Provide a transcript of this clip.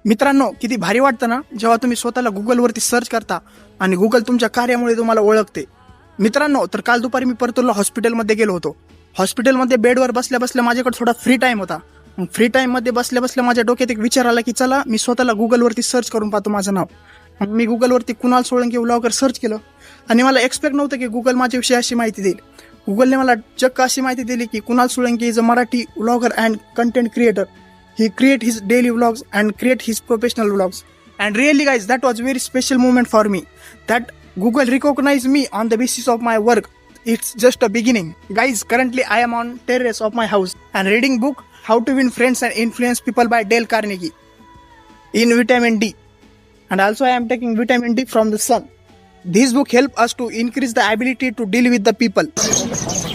मित्रांनो, किती भारी वाटतं ना जेव्हा तुम्ही स्वतःला गुगलवरती सर्च करता आणि गुगल तुमच्या कार्यामुळे तुम्हाला ओळखते. मित्रांनो, तर काल दुपारी मी परतूरला हॉस्पिटलमध्ये गेलो होतो. हॉस्पिटलमध्ये बेडवर बसल्या बसल्या माझ्याकडे थोडा फ्री टाइम होता. मग फ्री टाइममध्ये बसल्या बसल्या माझ्या डोक्यात एक विचार आला की चला मी स्वतःला गुगलवरती सर्च करून पाहतो माझं नाव. मग मी गुगलवरती कुणाल सोळंके व्लॉगर सर्च केलं आणि मला एक्सपेक्ट नव्हतं की गुगल माझ्याविषयी अशी माहिती देईल. गुगलने मला चक्क अशी माहिती दिली की Kunal Solanke is a Marathi vlogger and content creator. He create his daily vlogs and create his professional vlogs. And really guys, that was a very special moment for me. That Google recognized me on the basis of my work. It's just a beginning. Guys, currently I am on terrace of my house and reading book How to Win Friends and Influence People by Dale Carnegie in vitamin D. And also I am taking vitamin D from the sun. This book help us to increase the ability to deal with the people.